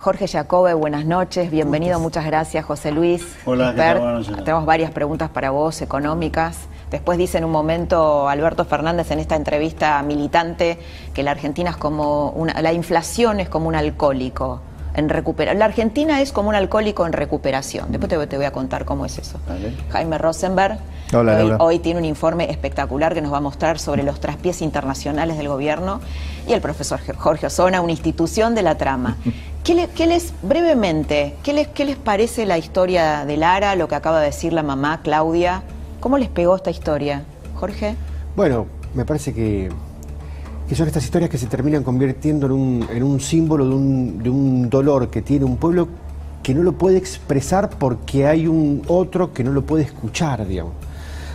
Jorge Jacobe, buenas noches, bienvenido, muchas gracias, José Luis. Hola, ¿qué tal? Buenas noches. Tenemos varias preguntas para vos, económicas. Después dice en un momento Alberto Fernández en esta entrevista militante que la Argentina es como la inflación es como un alcohólico en recuperación. La Argentina es como un alcohólico en recuperación. Después te voy a contar cómo es eso. Vale. Jaime Rosenberg. Hola. Hoy tiene un informe espectacular que nos va a mostrar sobre los traspiés internacionales del gobierno, y el profesor Jorge Osona, una institución de la trama. Brevemente, ¿qué les parece la historia de Lara, lo que acaba de decir la mamá Claudia? ¿Cómo les pegó esta historia, Jorge? Bueno, me parece que son estas historias que se terminan convirtiendo en un símbolo de un dolor que tiene un pueblo que no lo puede expresar porque hay un otro que no lo puede escuchar, digamos.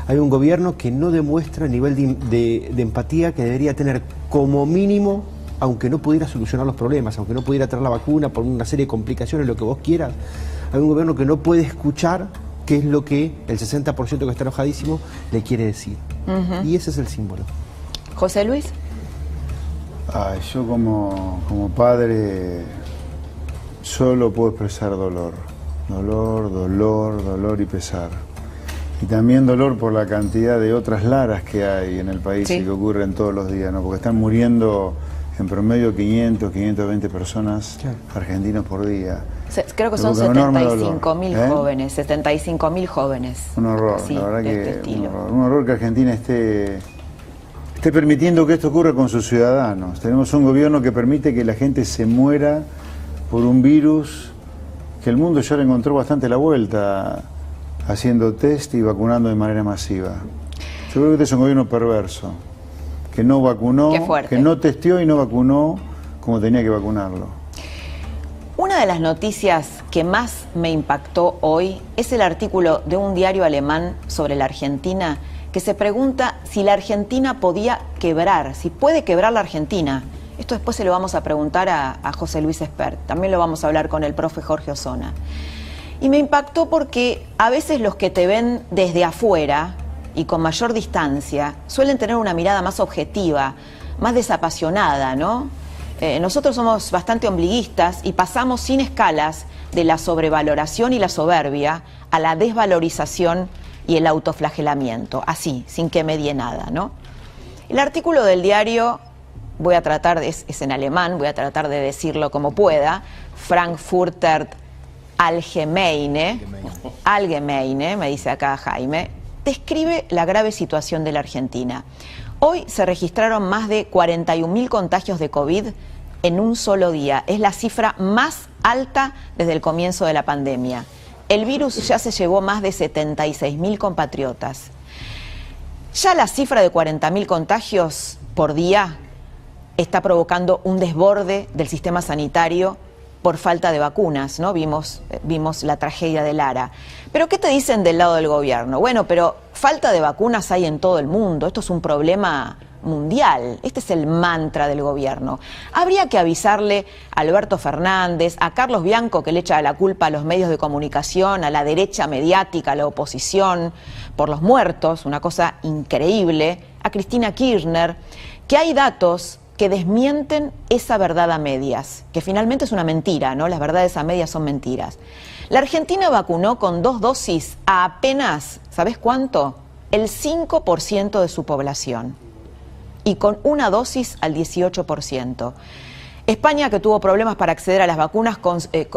Hay un gobierno que no demuestra el nivel de empatía que debería tener como mínimo, aunque no pudiera solucionar los problemas, aunque no pudiera traer la vacuna por una serie de complicaciones, lo que vos quieras. Hay un gobierno que no puede escuchar qué es lo que el 60% que está enojadísimo le quiere decir. Y ese es el símbolo. José Luis. Yo como padre solo puedo expresar dolor. Dolor y pesar. Y también dolor por la cantidad de otras Laras que hay en el país, sí, y que ocurren todos los días, ¿no? Porque están muriendo en promedio 520 personas, claro, argentinos por día. Creo que son 75.000 jóvenes, 75.000 jóvenes. Un horror, así, la verdad de que un horror que Argentina esté permitiendo que esto ocurra con sus ciudadanos. Tenemos un gobierno que permite que la gente se muera por un virus que el mundo ya le encontró bastante la vuelta, haciendo test y vacunando de manera masiva. Yo creo que este es un gobierno perverso, que no vacunó, que no testeó y no vacunó como tenía que vacunarlo. Una de las noticias que más me impactó hoy es el artículo de un diario alemán sobre la Argentina, que se pregunta si la Argentina podía quebrar, si puede quebrar la Argentina. Esto después se lo vamos a preguntar a José Luis Espert, también lo vamos a hablar con el profe Jorge Osona. Y me impactó porque a veces los que te ven desde afuera y con mayor distancia suelen tener una mirada más objetiva, más desapasionada, ¿no? Nosotros somos bastante ombliguistas y pasamos sin escalas de la sobrevaloración y la soberbia a la desvalorización y el autoflagelamiento, así, sin que medie nada, ¿no? El artículo del diario, es en alemán, voy a tratar de decirlo como pueda, Frankfurter Allgemeine, me dice acá Jaime, describe la grave situación de la Argentina. Hoy se registraron más de 41.000 contagios de COVID en un solo día. Es la cifra más alta desde el comienzo de la pandemia. El virus ya se llevó más de 76.000 compatriotas. Ya la cifra de 40.000 contagios por día está provocando un desborde del sistema sanitario por falta de vacunas, ¿no? Vimos la tragedia de Lara. Pero ¿qué te dicen del lado del gobierno? Bueno, pero falta de vacunas hay en todo el mundo. Esto es un problema mundial. Este es el mantra del gobierno. Habría que avisarle a Alberto Fernández, a Carlos Bianco, que le echa la culpa a los medios de comunicación, a la derecha mediática, a la oposición, por los muertos, una cosa increíble, a Cristina Kirchner, que hay datos que desmienten esa verdad a medias, que finalmente es una mentira, ¿no? Las verdades a medias son mentiras. La Argentina vacunó con 2 dosis a apenas, ¿sabes cuánto? El 5% de su población. Y con 1 dosis al 18%. España, que tuvo problemas para acceder a las vacunas,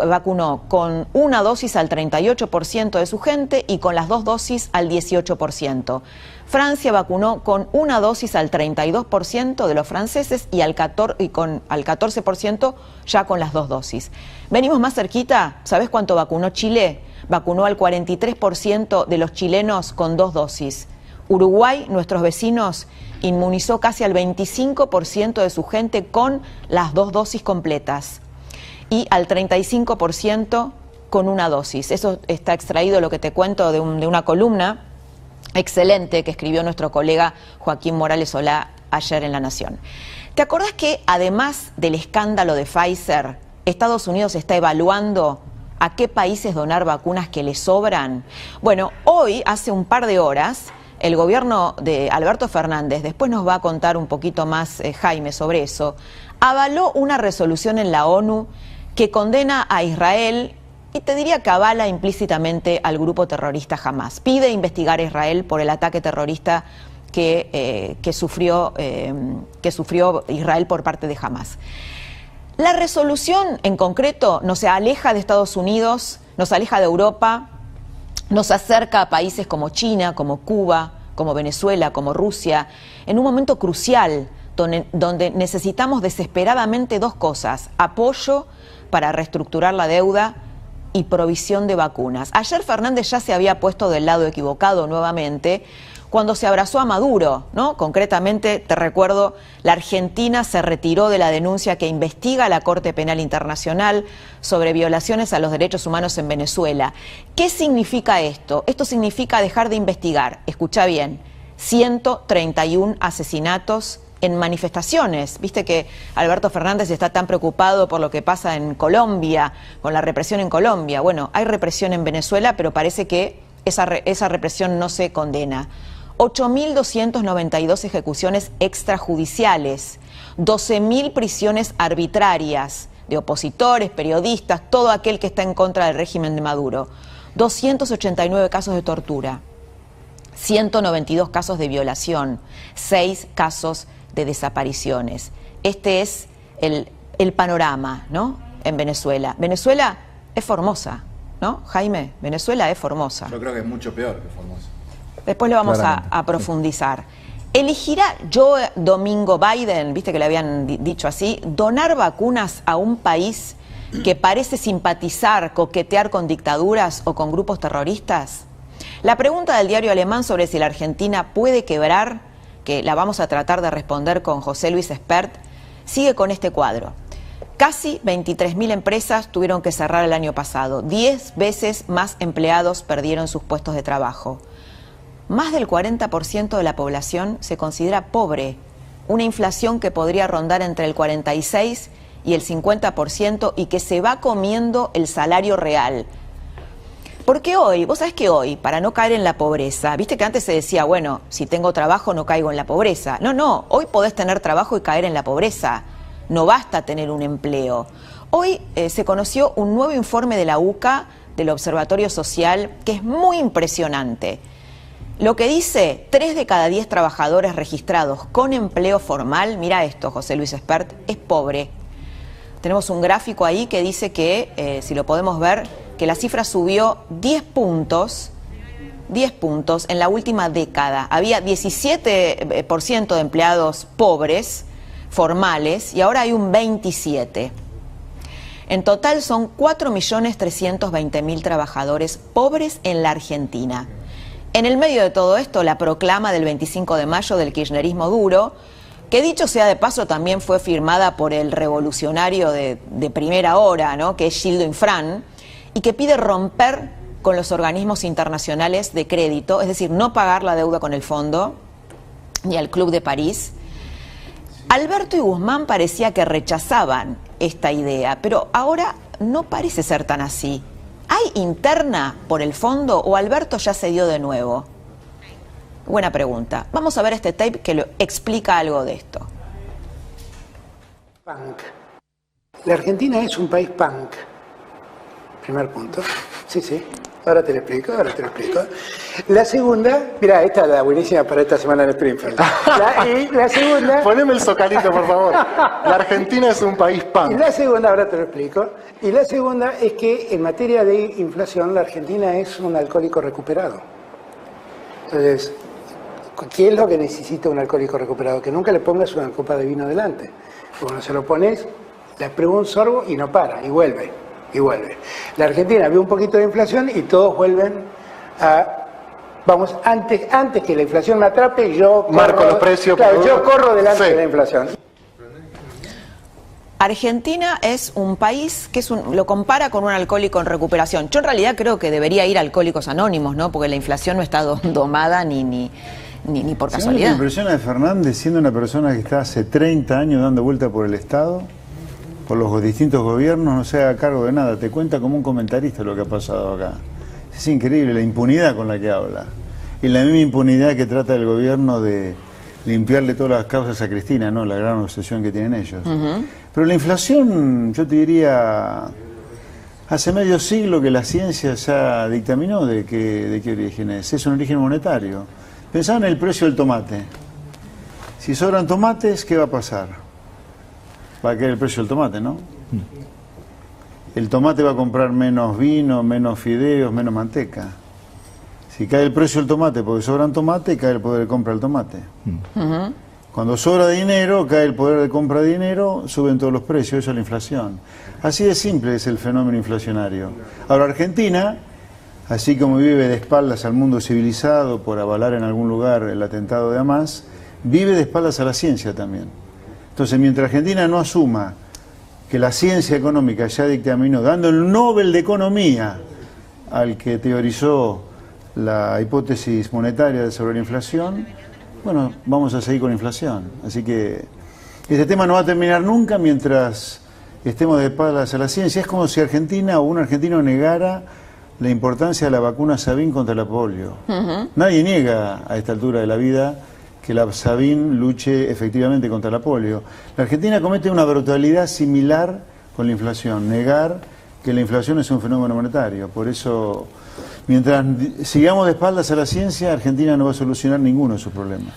vacunó con 1 dosis al 38% de su gente y con las 2 dosis al 18%. Francia vacunó con 1 dosis al 32% de los franceses y al 14% ya con las 2 dosis. Venimos más cerquita, ¿sabes cuánto vacunó Chile? Vacunó al 43% de los chilenos con 2 dosis. Uruguay, nuestros vecinos, inmunizó casi al 25% de su gente con las 2 dosis completas y al 35% con 1 dosis. Eso está extraído, lo que te cuento, de una columna excelente que escribió nuestro colega Joaquín Morales Solá ayer en La Nación. ¿Te acordás que además del escándalo de Pfizer, Estados Unidos está evaluando a qué países donar vacunas que le sobran? Bueno, hoy, hace un par de horas, el gobierno de Alberto Fernández, después nos va a contar un poquito más Jaime sobre eso, avaló una resolución en la ONU que condena a Israel y te diría que avala implícitamente al grupo terrorista Hamás. Pide investigar a Israel por el ataque terrorista que sufrió Israel por parte de Hamás. La resolución en concreto nos aleja de Estados Unidos, nos aleja de Europa, nos acerca a países como China, como Cuba, como Venezuela, como Rusia, en un momento crucial donde necesitamos desesperadamente dos cosas: apoyo para reestructurar la deuda y provisión de vacunas. Ayer Fernández ya se había puesto del lado equivocado nuevamente cuando se abrazó a Maduro, ¿no? Concretamente, te recuerdo, la Argentina se retiró de la denuncia que investiga la Corte Penal Internacional sobre violaciones a los derechos humanos en Venezuela. ¿Qué significa esto? Esto significa dejar de investigar, escucha bien, 131 asesinatos en manifestaciones. Viste que Alberto Fernández está tan preocupado por lo que pasa en Colombia, con la represión en Colombia. Bueno, hay represión en Venezuela, pero parece que esa represión no se condena. 8.292 ejecuciones extrajudiciales, 12.000 prisiones arbitrarias de opositores, periodistas, todo aquel que está en contra del régimen de Maduro, 289 casos de tortura, 192 casos de violación, 6 casos de desapariciones. Este es el panorama, ¿no? En Venezuela. Venezuela es Formosa, ¿no, Jaime? Venezuela es Formosa. Yo creo que es mucho peor que Formosa. Después lo vamos a profundizar. ¿Elegirá Joe Domingo Biden, viste que le habían dicho así, donar vacunas a un país que parece simpatizar, coquetear con dictaduras o con grupos terroristas? La pregunta del diario alemán sobre si la Argentina puede quebrar, que la vamos a tratar de responder con José Luis Espert, sigue con este cuadro. Casi 23.000 empresas tuvieron que cerrar el año pasado. 10 veces más empleados perdieron sus puestos de trabajo. Más del 40% de la población se considera pobre. Una inflación que podría rondar entre el 46 y el 50% y que se va comiendo el salario real. Porque hoy, vos sabés que hoy, para no caer en la pobreza, viste que antes se decía, bueno, si tengo trabajo no caigo en la pobreza. No, hoy podés tener trabajo y caer en la pobreza. No basta tener un empleo. Hoy se conoció un nuevo informe de la UCA, del Observatorio Social, que es muy impresionante. Lo que dice, 3 de cada 10 trabajadores registrados con empleo formal, mira esto, José Luis Espert, es pobre. Tenemos un gráfico ahí que dice que, si lo podemos ver, que la cifra subió 10 puntos en la última década. Había 17% de empleados pobres, formales, y ahora hay un 27%. En total son 4.320.000 trabajadores pobres en la Argentina. En el medio de todo esto, la proclama del 25 de mayo del kirchnerismo duro, que dicho sea de paso también fue firmada por el revolucionario de primera hora, ¿no?, que es Gildo Infran, y que pide romper con los organismos internacionales de crédito, es decir, no pagar la deuda con el fondo ni al Club de París. Alberto y Guzmán parecía que rechazaban esta idea, pero ahora no parece ser tan así. ¿Hay interna por el fondo o Alberto ya cedió de nuevo? Buena pregunta. Vamos a ver este tape que lo explica algo de esto. Punk. La Argentina es un país punk. Primer punto. Sí. Ahora te lo explico. La segunda, mira, esta es la buenísima para esta semana en Springfield. Y la segunda... Poneme el zocalito, por favor. La Argentina es un país punk. Y la segunda, ahora te lo explico. Y la segunda es que en materia de inflación, la Argentina es un alcohólico recuperado. Entonces, ¿qué es lo que necesita un alcohólico recuperado? Que nunca le pongas una copa de vino delante. Cuando se lo pones, le prueba un sorbo y no para, y vuelve. La Argentina ve un poquito de inflación y todos vuelven a... Vamos, antes que la inflación me atrape, yo marco los precios. Claro, yo corro delante de la inflación. Argentina es un país que lo compara con un alcohólico en recuperación. Yo en realidad creo que debería ir a Alcohólicos Anónimos, ¿no? Porque la inflación no está domada ni por casualidad. Me impresiona de Fernández, siendo una persona que está hace 30 años dando vuelta por el Estado, por los distintos gobiernos, no se haga cargo de nada. Te cuenta como un comentarista lo que ha pasado acá. Es increíble la impunidad con la que habla. Y la misma impunidad que trata el gobierno de limpiarle todas las causas a Cristina, ¿no? La gran obsesión que tienen ellos. Pero la inflación, yo te diría, hace medio siglo que la ciencia ya dictaminó de qué origen es un origen monetario. Pensá en el precio del tomate. Si sobran tomates, ¿qué va a pasar? Va a caer el precio del tomate, ¿no? El tomate va a comprar menos vino, menos fideos, menos manteca. Si cae el precio del tomate porque sobran tomates, cae el poder de compra del tomate. Cuando sobra dinero, cae el poder de compra de dinero, suben todos los precios, eso es la inflación. Así de simple es el fenómeno inflacionario. Ahora, Argentina, así como vive de espaldas al mundo civilizado por avalar en algún lugar el atentado de Hamas, vive de espaldas a la ciencia también. Entonces, mientras Argentina no asuma que la ciencia económica ya dictaminó, dando el Nobel de Economía al que teorizó la hipótesis monetaria sobre la inflación, bueno, vamos a seguir con inflación. Así que este tema no va a terminar nunca mientras estemos de espaldas a la ciencia. Es como si Argentina o un argentino negara la importancia de la vacuna Sabin contra la polio. Nadie niega a esta altura de la vida que la Sabin luche efectivamente contra la polio. La Argentina comete una brutalidad similar con la inflación, negar que la inflación es un fenómeno monetario. Por eso, mientras sigamos de espaldas a la ciencia, Argentina no va a solucionar ninguno de sus problemas.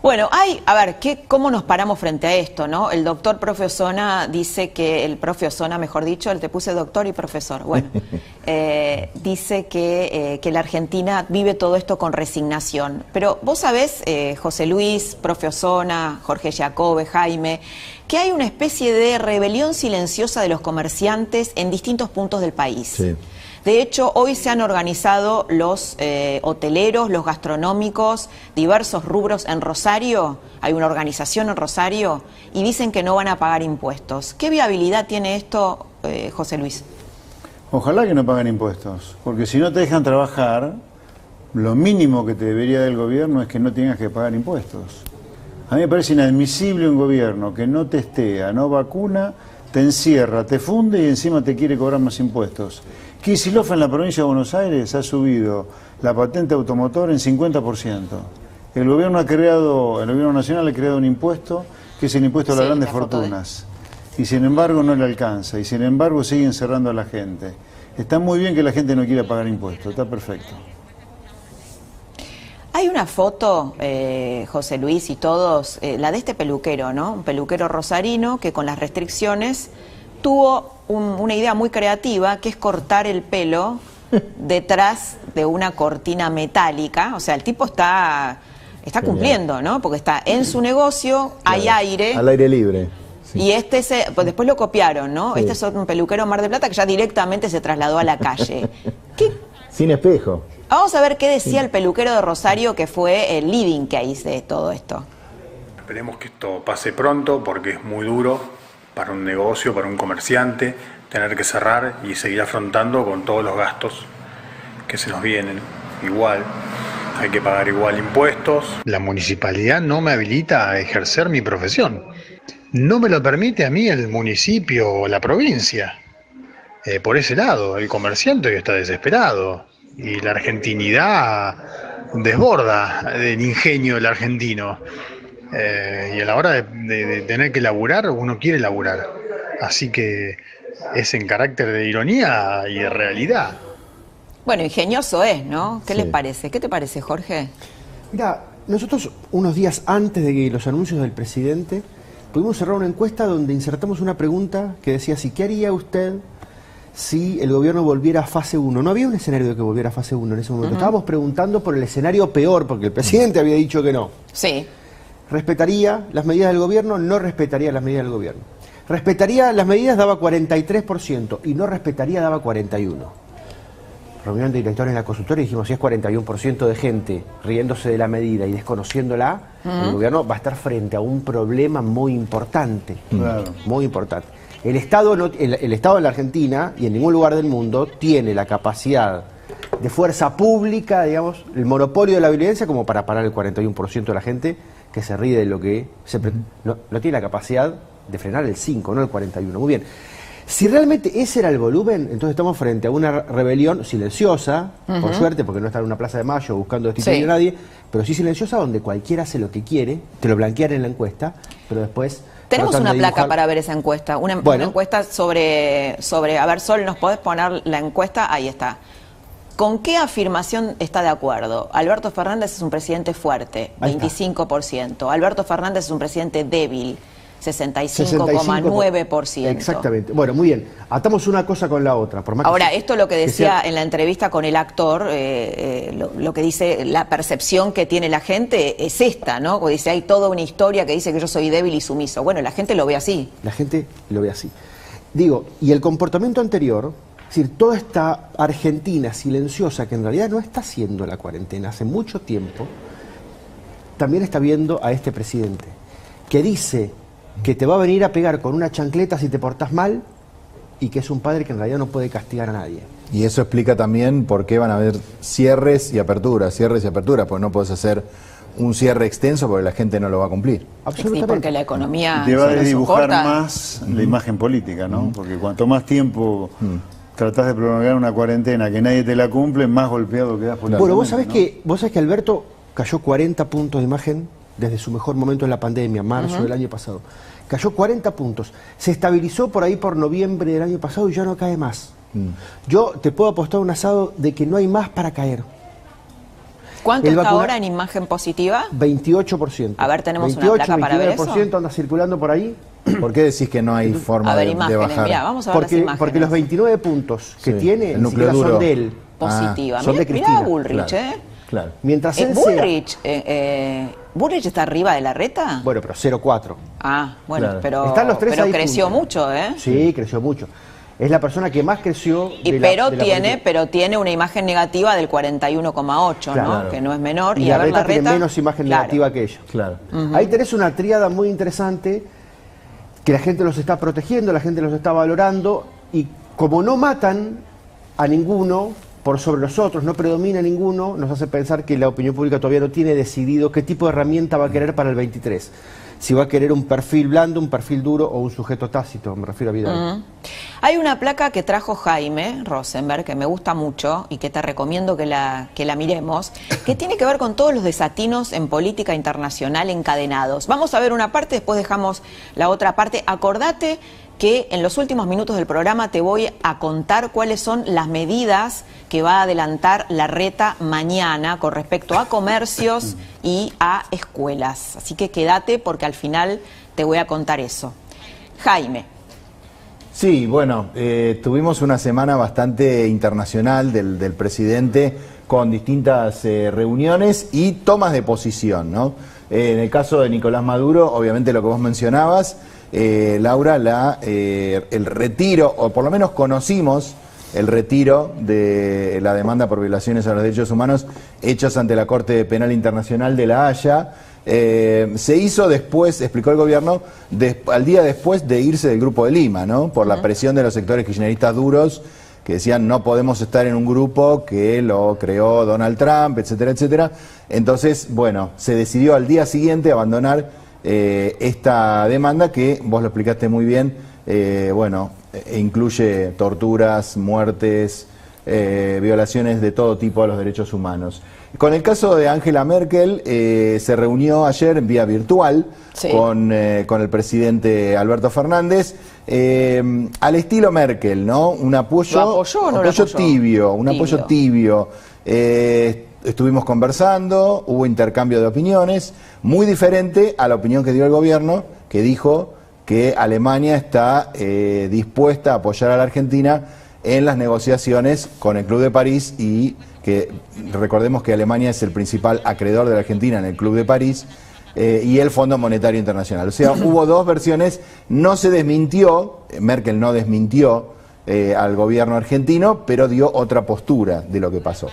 Bueno, ¿cómo nos paramos frente a esto, no? El doctor profe Osona dice que, él te puse doctor y profesor, bueno, dice que la Argentina vive todo esto con resignación. Pero vos sabés, José Luis, profe Osona, Jorge Jacobe, Jaime, que hay una especie de rebelión silenciosa de los comerciantes en distintos puntos del país. Sí. De hecho, hoy se han organizado los hoteleros, los gastronómicos, diversos rubros en Rosario. Hay una organización en Rosario y dicen que no van a pagar impuestos. ¿Qué viabilidad tiene esto, José Luis? Ojalá que no paguen impuestos, porque si no te dejan trabajar, lo mínimo que te debería dar el gobierno es que no tengas que pagar impuestos. A mí me parece inadmisible un gobierno que no testea, no vacuna, te encierra, te funde y encima te quiere cobrar más impuestos. Kicillof en la provincia de Buenos Aires ha subido la patente automotor en 50%. El gobierno nacional ha creado un impuesto que es el impuesto a las grandes fortunas. Y sin embargo no le alcanza, y sin embargo siguen cerrando a la gente. Está muy bien que la gente no quiera pagar impuestos, está perfecto. Hay una foto, José Luis y todos, la de este peluquero, ¿no? Un peluquero rosarino que con las restricciones tuvo una idea muy creativa, que es cortar el pelo detrás de una cortina metálica. O sea, el tipo está cumpliendo, ¿no? Porque está en su negocio, claro, hay aire. Al aire libre. Sí. Y pues después lo copiaron, ¿no? Sí. Este es un peluquero Mar del Plata que ya directamente se trasladó a la calle. Sin espejo. Vamos a ver qué decía el peluquero de Rosario, que fue el leading case de todo esto. Esperemos que esto pase pronto, porque es muy duro para un negocio, para un comerciante, tener que cerrar y seguir afrontando con todos los gastos que se nos vienen. Igual, hay que pagar igual impuestos. La municipalidad no me habilita a ejercer mi profesión. No me lo permite a mí el municipio o la provincia. Por ese lado, el comerciante hoy está desesperado. Y la argentinidad desborda del ingenio del argentino. Y a la hora de tener que laburar, uno quiere laburar. Así que es en carácter de ironía y de realidad. Bueno, ingenioso es, ¿no? ¿Qué Sí. les parece? ¿Qué te parece, Jorge? Mira, nosotros unos días antes de los anuncios del presidente pudimos cerrar una encuesta donde insertamos una pregunta que decía así: ¿qué haría usted si el gobierno volviera a fase 1? No había un escenario de que volviera a fase 1 en ese momento. Estábamos preguntando por el escenario peor, porque el presidente había dicho que no. Sí. ¿Respetaría las medidas del gobierno? No respetaría las medidas del gobierno. Respetaría las medidas, daba 43%, y no respetaría, daba 41%. Reunión de directores de la consultora y dijimos, si es 41% de gente riéndose de la medida y desconociéndola, el gobierno va a estar frente a un problema muy importante. Claro. Muy importante. El Estado en la Argentina y en ningún lugar del mundo tiene la capacidad de fuerza pública, digamos, el monopolio de la violencia como para parar el 41% de la gente que se ríe de lo que no tiene la capacidad de frenar el 5, no el 41. Muy bien. Si realmente ese era el volumen, entonces estamos frente a una rebelión silenciosa, por suerte, porque no está en una plaza de Mayo buscando destituir a nadie, pero sí silenciosa, donde cualquiera hace lo que quiere, te lo blanquean en la encuesta, pero después Tenemos tratan una de placa dibujar. para ver esa encuesta, una Bueno. encuesta sobre, a ver, Sol, ¿nos podés poner la encuesta? Ahí está. ¿Con qué afirmación está de acuerdo? Alberto Fernández es un presidente fuerte, Ahí está. 25%. Alberto Fernández es un presidente débil, 65,9%. Exactamente. Bueno, muy bien. Atamos una cosa con la otra. Por más que Ahora, sea- esto lo que decía sea- en la entrevista con el actor, lo que dice, la percepción que tiene la gente es esta, ¿no? Porque dice, hay toda una historia que dice que yo soy débil y sumiso. Bueno, la gente lo ve así. La gente lo ve así. Digo, y el comportamiento anterior, es decir, toda esta Argentina silenciosa que en realidad no está haciendo la cuarentena hace mucho tiempo, también está viendo a este presidente, que dice que te va a venir a pegar con una chancleta si te portás mal y que es un padre que en realidad no puede castigar a nadie. Y eso explica también por qué van a haber cierres y aperturas, porque no puedes hacer un cierre extenso porque la gente no lo va a cumplir. Sí, Absolutamente. porque la economía Te va a se lo desdibujar soporta. más la imagen política, ¿no? Porque cuanto más tiempo tratás de prolongar una cuarentena que nadie te la cumple, más golpeado quedás políticamente. Bueno, vos sabés, ¿no? vos sabés que Alberto cayó 40 puntos de imagen desde su mejor momento en la pandemia, marzo del año pasado. Cayó 40 puntos. Se estabilizó por ahí por noviembre del año pasado y ya no cae más. Yo te puedo apostar un asado de que no hay más para caer. ¿Cuánto El está vacuna- ahora en imagen positiva? 28%. A ver, tenemos una 28, placa para ver eso. 29% anda circulando por ahí. ¿Por qué decís que no hay forma A ver, de imágenes, bajar? mirá, vamos a ver las imágenes. Porque los 29 puntos que Sí, tiene el ni núcleo siquiera duro. son de él. Positiva. son de Mirá Cristina, Bullrich, claro. Claro. Mientras él sea... Bullrich está arriba de la reta. Bueno, pero 0,4. Ah, bueno, Claro. pero, Están los tres pero ahí creció juntos. mucho, ¿eh? Sí, creció mucho. Es la persona que más creció Y de la- pero de la tiene, política. pero tiene una imagen negativa del 41,8, Claro. ¿no? Que no es menor. Y a la ver, reta tiene menos imagen claro. negativa que ella. Claro. Ahí tenés una tríada muy interesante que la gente los está protegiendo, la gente los está valorando y como no matan a ninguno por sobre los otros, no predomina ninguno, nos hace pensar que la opinión pública todavía no tiene decidido qué tipo de herramienta va a querer para el 23. Si va a querer un perfil blando, un perfil duro o un sujeto tácito, me refiero a Vidal. Hay una placa que trajo Jaime Rosenberg, que me gusta mucho y que te recomiendo que la miremos, que tiene que ver con todos los desatinos en política internacional encadenados. Vamos a ver una parte, después dejamos la otra parte. Acordate que en los últimos minutos del programa te voy a contar cuáles son las medidas que va a adelantar la reta mañana con respecto a comercios y a escuelas. Así que quédate porque al final te voy a contar eso. Jaime. Sí, bueno, tuvimos una semana bastante internacional del presidente con distintas reuniones y tomas de posición, ¿no? En el caso de Nicolás Maduro, obviamente lo que vos mencionabas, Laura, el retiro, o por lo menos conocimos el retiro de la demanda por violaciones a los derechos humanos hechas ante la Corte Penal Internacional de La Haya. Se hizo después, explicó el gobierno, al día después de irse del Grupo de Lima, ¿no? Por la presión de los sectores kirchneristas duros que decían no podemos estar en un grupo que lo creó Donald Trump, etcétera, etcétera. Entonces, bueno, se decidió al día siguiente abandonar esta demanda que, vos lo explicaste muy bien, incluye torturas, muertes, violaciones de todo tipo a los derechos humanos. Con el caso de Angela Merkel, se reunió ayer en vía virtual Sí. con el presidente Alberto Fernández, al estilo Merkel, ¿no? Un apoyo, ¿Lo apoyó o no lo apoyó? tibio, un Tibio. apoyo tibio. Estuvimos conversando, hubo intercambio de opiniones, muy diferente a la opinión que dio el gobierno, que dijo que Alemania está dispuesta a apoyar a la Argentina en las negociaciones con el Club de París y que recordemos que Alemania es el principal acreedor de la Argentina en el Club de París y el Fondo Monetario Internacional. O sea, hubo dos versiones, no se desmintió, Merkel no desmintió al gobierno argentino, pero dio otra postura de lo que pasó.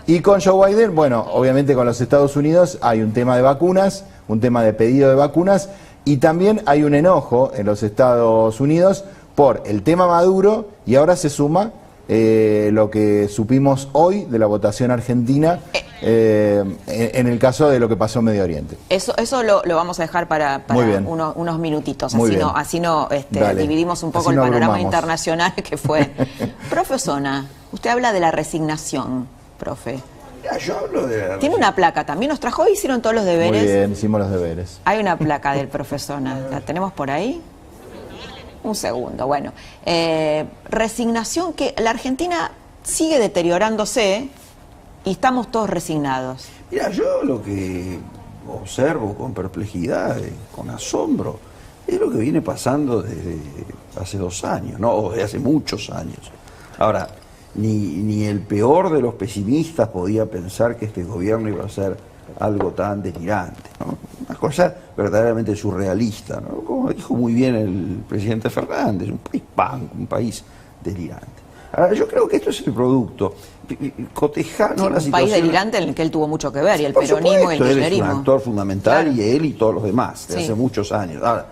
Y con Joe Biden, bueno, obviamente con los Estados Unidos hay un tema de vacunas, un tema de pedido de vacunas, y también hay un enojo en los Estados Unidos por el tema Maduro, y ahora se suma lo que supimos hoy de la votación argentina en el caso de lo que pasó en Medio Oriente. Eso lo vamos a dejar para Muy bien. unos minutitos, Muy así no Dale. dividimos un poco Así el no panorama abrumamos. internacional que fue. Profe Osona, usted habla de la resignación, profe. Mira, yo hablo de la... Tiene una placa, también nos trajo, hicieron todos los deberes. Muy bien, hicimos los deberes. Hay una placa del profesor, ¿la tenemos por ahí? Un segundo, bueno. Resignación, que la Argentina sigue deteriorándose y estamos todos resignados. Mira, yo lo que observo con perplejidad, con asombro, es lo que viene pasando desde hace 2 años, ¿no? O desde hace muchos años. Ahora, ni el peor de los pesimistas podía pensar que este gobierno iba a ser algo tan delirante, ¿no? Una cosa verdaderamente surrealista, ¿no? Como dijo muy bien el presidente Fernández, un país punk, un país delirante. Ahora, yo creo que esto es el producto. Cotejando Sí, la un situación... país delirante en el que él tuvo mucho que ver, y el Por peronismo y el supuesto, él es kirchnerismo. un actor fundamental, Claro. y él y todos los demás, de Sí. hace muchos años. Ahora,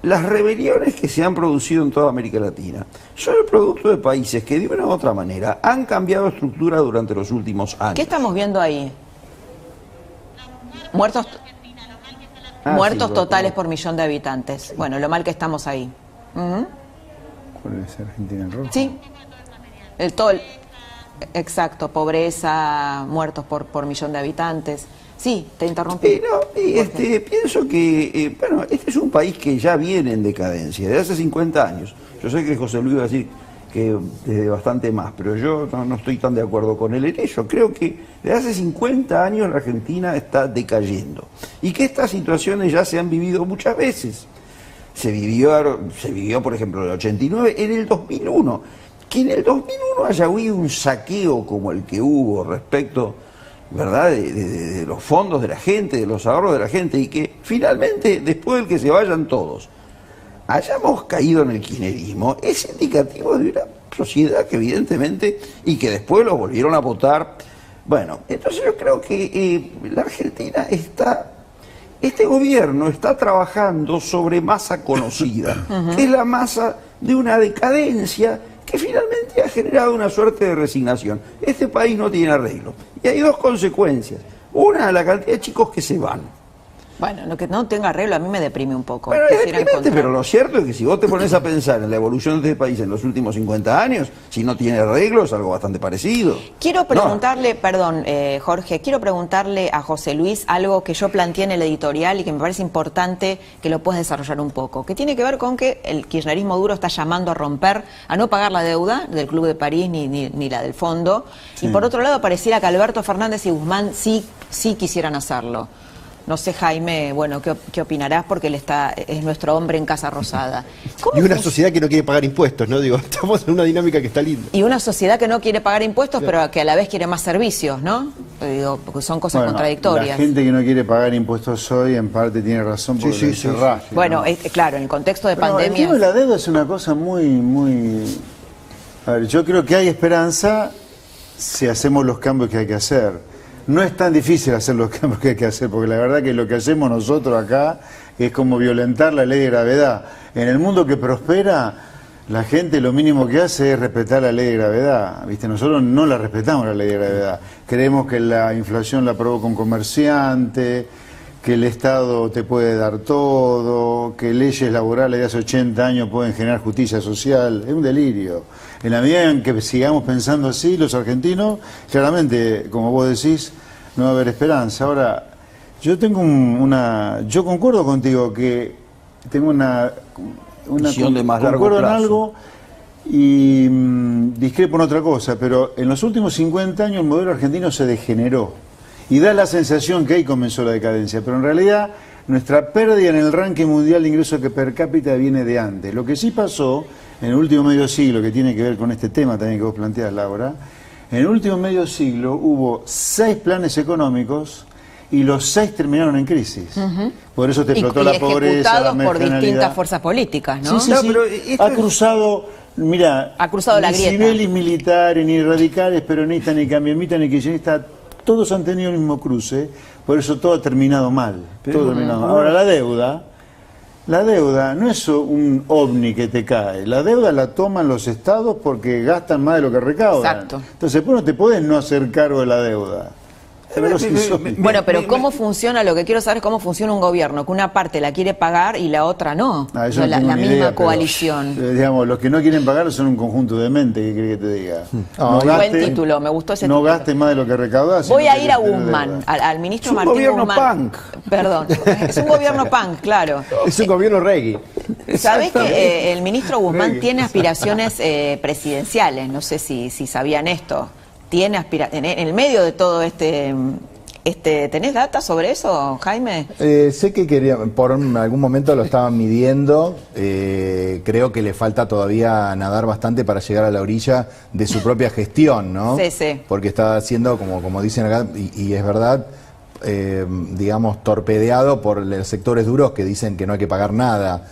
las rebeliones que se han producido en toda América Latina son el producto de países que de una u otra manera han cambiado estructura durante los últimos años. ¿Qué estamos viendo ahí? Muertos, Sí, totales por millón de habitantes. Bueno, lo mal que estamos ahí. Ujú. ¿Cuál es Argentina en rojo? Sí. Exacto, pobreza, muertos por millón de habitantes. Sí, te interrumpí. Pienso que, bueno, este es un país que ya viene en decadencia, desde hace 50 años. Yo sé que José Luis va a decir que desde bastante más, pero yo no estoy tan de acuerdo con él en ello. Creo que desde hace 50 años la Argentina está decayendo y que estas situaciones ya se han vivido muchas veces. Se vivió, por ejemplo, en el 89, en el 2001. Que en el 2001 haya habido un saqueo como el que hubo respecto, ¿verdad?, de los fondos de la gente, de los ahorros de la gente, y que finalmente, después de que se vayan todos, hayamos caído en el kirchnerismo, es indicativo de una sociedad que evidentemente, y que después lo volvieron a votar. Bueno, entonces yo creo que la Argentina este gobierno está trabajando sobre masa conocida, que es la masa de una decadencia que finalmente ha generado una suerte de resignación. Este país no tiene arreglo. Y hay 2 consecuencias. Una, la cantidad de chicos que se van. Bueno, lo que no tenga arreglo a mí me deprime un poco. Bueno, es Quisiera deprimente, encontrar- pero lo cierto es que si vos te pones a pensar en la evolución de este país en los últimos 50 años, si no tiene arreglo, es algo bastante parecido. Quiero preguntarle, perdón, Jorge, quiero preguntarle a José Luis algo que yo planteé en el editorial y que me parece importante que lo puedas desarrollar un poco, que tiene que ver con que el kirchnerismo duro está llamando a romper, a no pagar la deuda del Club de París ni la del fondo, y por otro lado pareciera que Alberto Fernández y Guzmán sí quisieran hacerlo. No sé, Jaime, bueno, ¿qué opinarás? Porque él es nuestro hombre en Casa Rosada. Y una sociedad que no quiere pagar impuestos, ¿no? Digo, estamos en una dinámica que está linda. Y una sociedad que no quiere pagar impuestos, pero que a la vez quiere más servicios, ¿no? Digo, porque son cosas Bueno, contradictorias. La gente que no quiere pagar impuestos hoy, en parte tiene razón por el cerraje, ¿no? Bueno, claro, en el contexto de Pero pandemia. el tema de la deuda es una cosa muy... A ver, yo creo que hay esperanza si hacemos los cambios que hay que hacer. No es tan difícil hacer los cambios que hay que hacer, porque la verdad que lo que hacemos nosotros acá es como violentar la ley de gravedad. En el mundo que prospera, la gente lo mínimo que hace es respetar la ley de gravedad. ¿Viste? Nosotros no la respetamos, la ley de gravedad. Creemos que la inflación la provoca un comerciante, que el Estado te puede dar todo, que leyes laborales de hace 80 años pueden generar justicia social. Es un delirio. En la medida en que sigamos pensando así, los argentinos, claramente, como vos decís, no va a haber esperanza. Ahora, yo tengo yo concuerdo contigo que tengo una Visión de más largo concuerdo en plazo. algo y discrepo en otra cosa, pero en los últimos 50 años el modelo argentino se degeneró y da la sensación que ahí comenzó la decadencia, pero en realidad nuestra pérdida en el ranking mundial de ingresos per cápita viene de antes. Lo que sí pasó en el último medio siglo, que tiene que ver con este tema también que vos planteás, Laura, en el último medio siglo hubo 6 planes económicos y los 6 terminaron en crisis. Por eso te explotó la pobreza, la ejecutados por marginalidad. distintas fuerzas políticas, ¿no? Sí, No, sí. pero esto Ha es- cruzado, mira, Ha cruzado la ni grieta. civiles militares, ni radicales, peronistas, ni cambiamistas, ni kirchneristas, todos han tenido el mismo cruce, por eso todo ha terminado mal. Todo ha terminado mal. Ahora, la deuda no es un ovni que te cae, la deuda la toman los estados porque gastan más de lo que recaudan. Exacto. Entonces, vos no te podés no hacer cargo de la deuda. Bueno, pero ¿cómo funciona? Lo que quiero saber es cómo funciona un gobierno, que una parte la quiere pagar y la otra no. Eso No, no la tengo ni misma idea, pero, coalición. digamos, los que no quieren pagar son un conjunto de mente, ¿qué quiere que te diga? Buen título, me gustó ese no título. gastes más de lo que recaudás. Voy si no a ir a querés tener Guzmán, deuda. al ministro Es un Martín gobierno Guzmán. punk. Perdón, es un gobierno punk, claro. Es un gobierno reggae. ¿Sabés que el ministro Guzmán tiene aspiraciones presidenciales? No sé si sabían esto. Tiene en el medio de todo ¿tenés data sobre eso, Jaime? Sé que por algún momento lo estaban midiendo. Creo que le falta todavía nadar bastante para llegar a la orilla de su propia gestión, ¿no? Sí, sí. Porque está siendo, como dicen acá, y es verdad, digamos, torpedeado por los sectores duros que dicen que no hay que pagar nada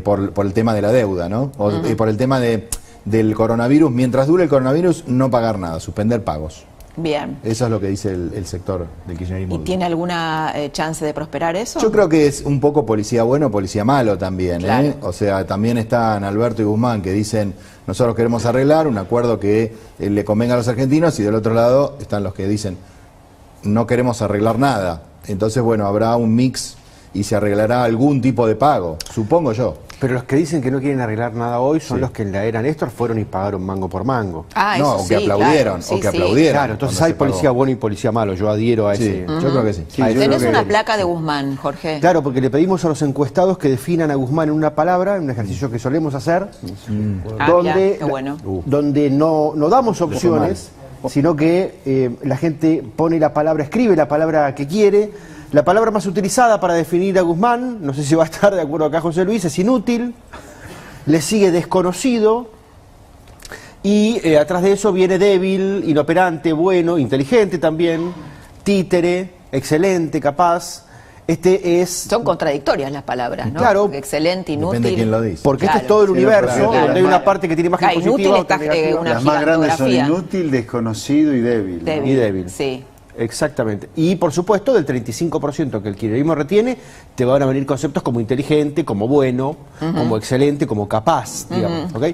por el tema de la deuda, ¿no? Y por el tema del coronavirus. Mientras dure el coronavirus, no pagar nada, suspender pagos. Bien. Eso es lo que dice el sector del kirchnerismo. ¿Y tiene alguna chance de prosperar eso? Yo creo que es un poco policía bueno, policía malo también. Claro. O sea, también están Alberto y Guzmán que dicen, nosotros queremos arreglar un acuerdo que le convenga a los argentinos, y del otro lado están los que dicen, no queremos arreglar nada. Entonces, bueno, habrá un mix y se arreglará algún tipo de pago, supongo yo. Pero los que dicen que no quieren arreglar nada hoy son Sí. los que en la era Néstor fueron y pagaron mango por mango. Ah, No, eso o que sí, aplaudieron, claro. Sí, o que sí. aplaudieron. Claro, entonces cuando hay se pagó. policía bueno y policía malo. Yo adhiero a Sí, ese. yo creo que sí. Sí, yo ¿Tenés creo que- una placa de Guzmán, Jorge? Claro, porque le pedimos a los encuestados que definan a Guzmán en una palabra, en un ejercicio que solemos hacer, Ah, donde, mirá, qué bueno. donde no damos opciones, sino que la gente pone la palabra, escribe la palabra que quiere. La palabra más utilizada para definir a Guzmán, no sé si va a estar de acuerdo acá José Luis, es inútil, le sigue desconocido, y atrás de eso viene débil, inoperante, bueno, inteligente también, títere, excelente, capaz. Este es... Son contradictorias las palabras, ¿no? Claro. Excelente, inútil. Depende de quién lo dice. Porque este es Claro. todo el Sí, universo, claro. donde hay una parte que tiene imagen Inútil positiva, está, otra negativa. una Las más grandes son gigantografía. inútil, desconocido y débil. Débil. Y débil. Sí. Exactamente. Y por supuesto, del 35% que el kirchnerismo retiene, te van a venir conceptos como inteligente, como bueno, como excelente, como capaz, digamos. ¿Ok?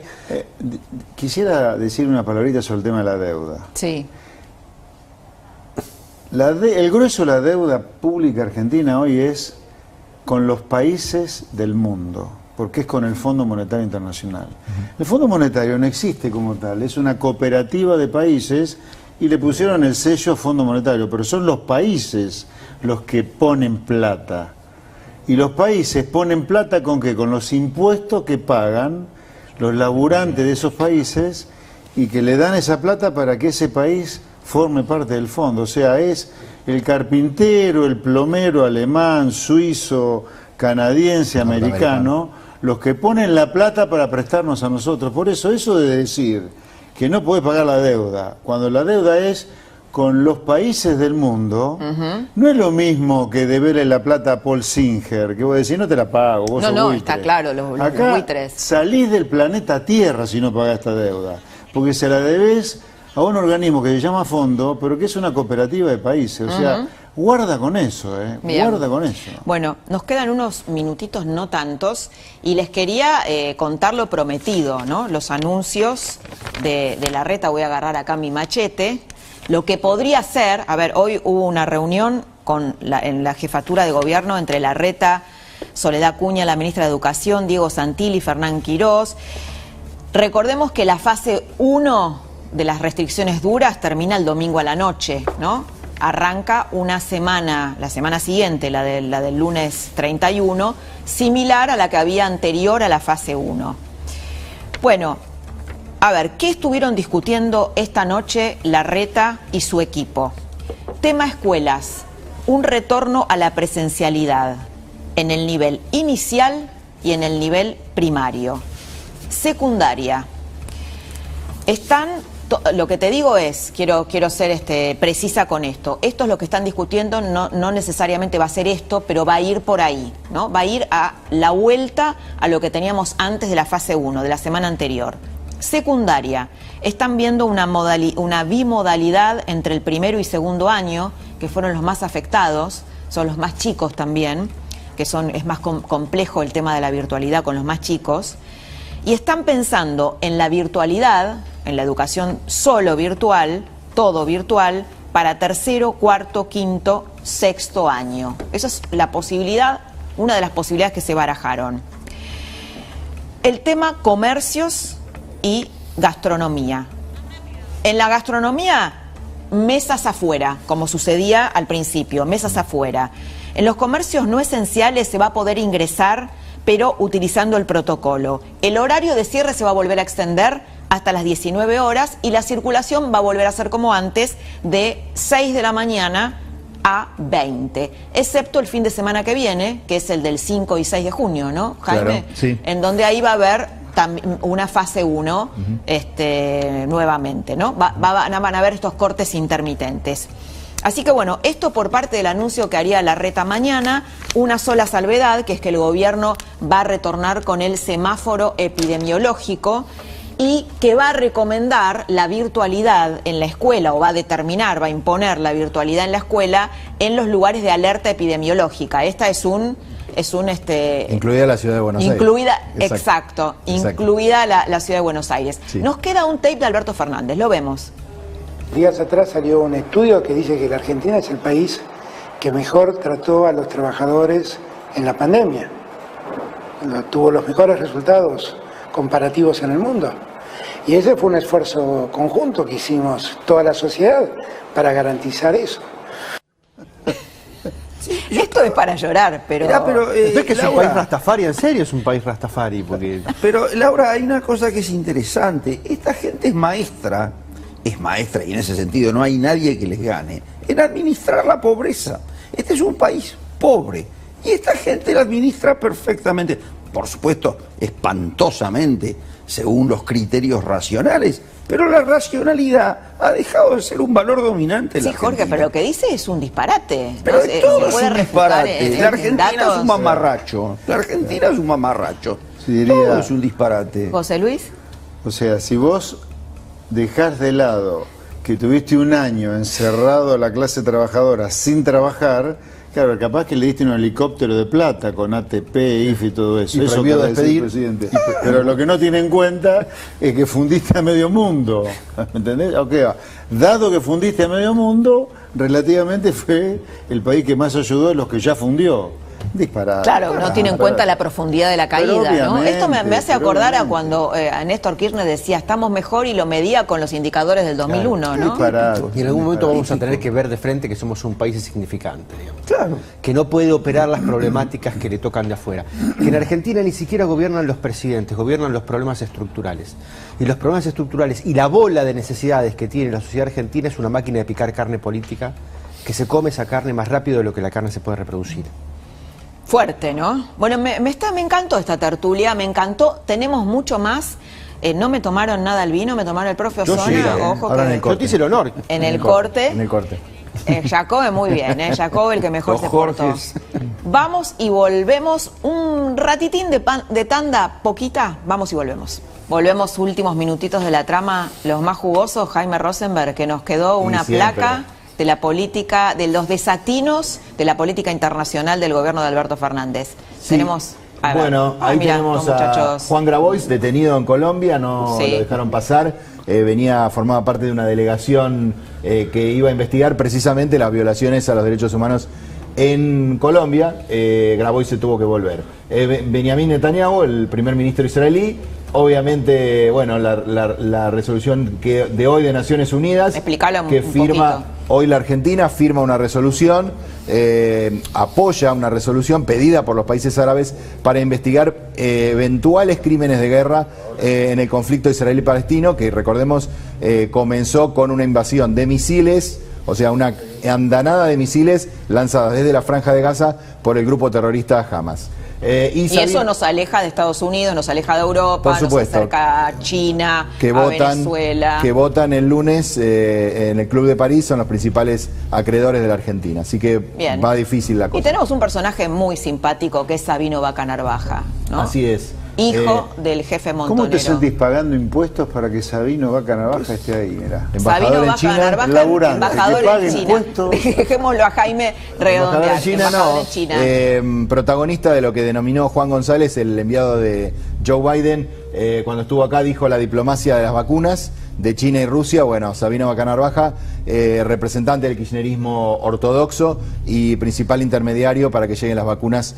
Quisiera decir una palabrita sobre el tema de la deuda. Sí. El grueso de la deuda pública argentina hoy es con los países del mundo, porque es con el Fondo Monetario Internacional. El Fondo Monetario no existe como tal, es una cooperativa de países y le pusieron el sello Fondo Monetario, pero son los países los que ponen plata. Y los países ponen plata ¿con qué? Con los impuestos que pagan los laburantes de esos países y que le dan esa plata para que ese país forme parte del fondo. O sea, es el carpintero, el plomero alemán, suizo, canadiense, americano, los que ponen la plata para prestarnos a nosotros. Por eso de decir que no podés pagar la deuda, cuando la deuda es con los países del mundo, no es lo mismo que deberle la plata a Paul Singer, que vos decís, no te la pago, vos sos No, buitre. está claro, los Acá buitres. salís del planeta Tierra si no pagás esta deuda, porque se la debés a un organismo que se llama Fondo, pero que es una cooperativa de países. O sea, guarda con eso, Bien. guarda con eso. Bueno, nos quedan unos minutitos, no tantos, y les quería contar lo prometido, ¿no? Los anuncios de Larreta. Voy a agarrar acá mi machete. Lo que podría ser, a ver, hoy hubo una reunión en la jefatura de gobierno entre Larreta, Soledad Acuña, la ministra de Educación, Diego Santilli y Fernán Quirós. Recordemos que la fase 1 de las restricciones duras termina el domingo a la noche, ¿no? Arranca una semana, la semana siguiente, la del lunes 31, similar a la que había anterior a la fase 1. Bueno, a ver, ¿qué estuvieron discutiendo esta noche Larreta y su equipo? Tema escuelas, un retorno a la presencialidad en el nivel inicial y en el nivel primario. Secundaria. Lo que te digo es, quiero ser precisa con esto. Esto es lo que están discutiendo, no necesariamente va a ser esto, pero va a ir por ahí, ¿no? Va a ir a la vuelta a lo que teníamos antes de la fase 1, de la semana anterior. Secundaria, están viendo una bimodalidad entre el primero y segundo año, que fueron los más afectados, son los más chicos también, es más complejo el tema de la virtualidad con los más chicos, y están pensando en la virtualidad, en la educación solo virtual, todo virtual, para tercero, cuarto, quinto, sexto año. Esa es la posibilidad, una de las posibilidades que se barajaron. El tema comercios y gastronomía. En la gastronomía, mesas afuera, como sucedía al principio, mesas afuera. En los comercios no esenciales se va a poder ingresar, pero utilizando el protocolo. El horario de cierre se va a volver a extender hasta las 19 horas y la circulación va a volver a ser como antes, de 6 de la mañana a 20, excepto el fin de semana que viene, que es el del 5 y 6 de junio, ¿no, Jaime? Claro, sí. En donde ahí va a haber una fase 1 nuevamente, ¿no? Van a haber estos cortes intermitentes. Así que bueno, esto por parte del anuncio que haría Larreta mañana, una sola salvedad, que es que el gobierno va a retornar con el semáforo epidemiológico y que va a recomendar la virtualidad en la escuela, o va a determinar, va a imponer la virtualidad en la escuela en los lugares de alerta epidemiológica. Esta es incluida la ciudad de Buenos Aires. Exacto. Incluida la ciudad de Buenos Aires. Sí. Nos queda un tape de Alberto Fernández, lo vemos. Días atrás salió un estudio que dice que la Argentina es el país que mejor trató a los trabajadores en la pandemia. Tuvo los mejores resultados comparativos en el mundo. Y ese fue un esfuerzo conjunto que hicimos toda la sociedad para garantizar eso. Esto es para llorar, pero... ¿Ves que es un Laura, país rastafari? ¿En serio es un país rastafari? Porque... Pero, Laura, hay una cosa que es interesante. Esta gente es maestra y en ese sentido no hay nadie que les gane en administrar la pobreza. Este es un país pobre y esta gente la administra perfectamente, por supuesto, espantosamente, según los criterios racionales, pero la racionalidad ha dejado de ser un valor dominante en la Sí, Jorge, Argentina. pero lo que dice es un disparate. Pero todo ¿Se es puede un refutar disparate. en La Argentina datos? es un mamarracho. La Argentina es un mamarracho. Sí, diría- Todo es un disparate. José Luis. O sea, si vos dejás de lado que tuviste un año encerrado a la clase trabajadora sin trabajar, claro, capaz que le diste un helicóptero de plata con ATP, IFE y todo eso. Y Eso prohibió querrá decir, despedir. presidente. Pero lo que no tiene en cuenta es que fundiste a medio mundo. ¿Me entendés? Okay, dado que fundiste a medio mundo, relativamente fue el país que más ayudó a los que ya fundió. Disparado. Claro, no tiene en cuenta la profundidad de la Pero caída, ¿no? obviamente, Esto me hace pero acordar a obviamente. cuando Néstor Kirchner decía estamos mejor y lo medía con los indicadores del 2001, ¿no? Disparado. Y en algún momento vamos a tener que ver de frente que somos un país insignificante, digamos. Claro. Que no puede operar las problemáticas que le tocan de afuera. Que en Argentina ni siquiera gobiernan los presidentes, gobiernan los problemas estructurales. Y los problemas estructurales y la bola de necesidades que tiene la sociedad argentina es una máquina de picar carne política que se come esa carne más rápido de lo que la carne se puede reproducir. Fuerte, ¿no? Bueno, me encantó esta tertulia, me encantó. Tenemos mucho más. No me tomaron nada el vino, me tomaron el profe Yo Osona. sí, Ojo ahora en que el corte. Yo te hice el honor. en el corte. En el corte. Jacob muy bien, Jacob el que mejor Los se portó. Jorges. Vamos y volvemos un ratitín de tanda, poquita, vamos y volvemos. Volvemos últimos minutitos de la trama, los más jugosos, Jaime Rosenberg, que nos quedó una siempre. placa de la política, de los desatinos de la política internacional del gobierno de Alberto Fernández. Sí. Tenemos... a ver. Bueno, Ah, ahí mirá, tenemos los a muchachos. Juan Grabois, detenido en Colombia, no Sí. lo dejaron pasar. Formaba parte de una delegación que iba a investigar precisamente las violaciones a los derechos humanos en Colombia. Grabois se tuvo que volver. Benjamín Netanyahu, el primer ministro israelí, obviamente, bueno, la resolución de hoy de Naciones Unidas, Explícalo que un firma poquito. hoy la Argentina, firma una resolución, apoya una resolución pedida por los países árabes para investigar eventuales crímenes de guerra en el conflicto israelí-palestino, que recordemos comenzó con una invasión de misiles, o sea, una andanada de misiles lanzadas desde la Franja de Gaza por el grupo terrorista Hamas. Y eso nos aleja de Estados Unidos, nos aleja de Europa, Por nos supuesto. acerca a China, que a Venezuela. que votan el lunes en el Club de París, son los principales acreedores de la Argentina. Así que Bien. va difícil la Y cosa. tenemos un personaje muy simpático que es Sabino Vaca Narvaja, ¿no? Así es. Hijo del jefe montonero. ¿Cómo te sentís pagando impuestos para que Sabino Vaca Narvaja esté ahí? Mirá. Embajador Sabino en Vaca China, Narvaja, laburante, embajador que pague en China. impuestos. Dejémoslo a Jaime redondear. Embajador en China, embajador no. en China. Protagonista de lo que denominó Juan González, el enviado de Joe Biden, cuando estuvo acá dijo la diplomacia de las vacunas. de China y Rusia. Bueno, Sabina Bacanar Baja, representante del kirchnerismo ortodoxo y principal intermediario para que lleguen las vacunas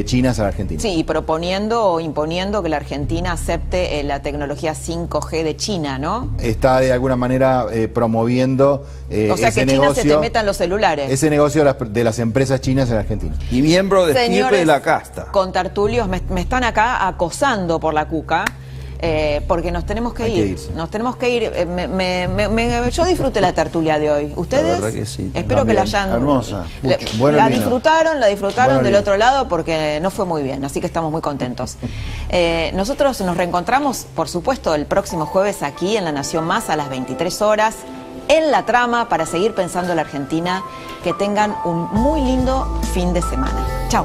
chinas a la Argentina. Sí, y proponiendo o imponiendo que la Argentina acepte la tecnología 5G de China, ¿no? Está de alguna manera promoviendo o sea, ese que China negocio, se te meta en los celulares. ese negocio de las empresas chinas en la Argentina. Y miembro de Señores, estirpe de la casta. Contertulios, me están acá acosando por la cuca. Porque nos tenemos que ir. Nos tenemos que ir. Yo disfruté la tertulia de hoy. ¿Ustedes? La verdad que sí. Espero que la hayan. Hermosa. La disfrutaron Bueno, del otro lado porque no fue muy bien. Así que estamos muy contentos. Nosotros nos reencontramos, por supuesto, el próximo jueves aquí en La Nación Más a las 23 horas. En La Trama para seguir pensando en la Argentina. Que tengan un muy lindo fin de semana. Chao.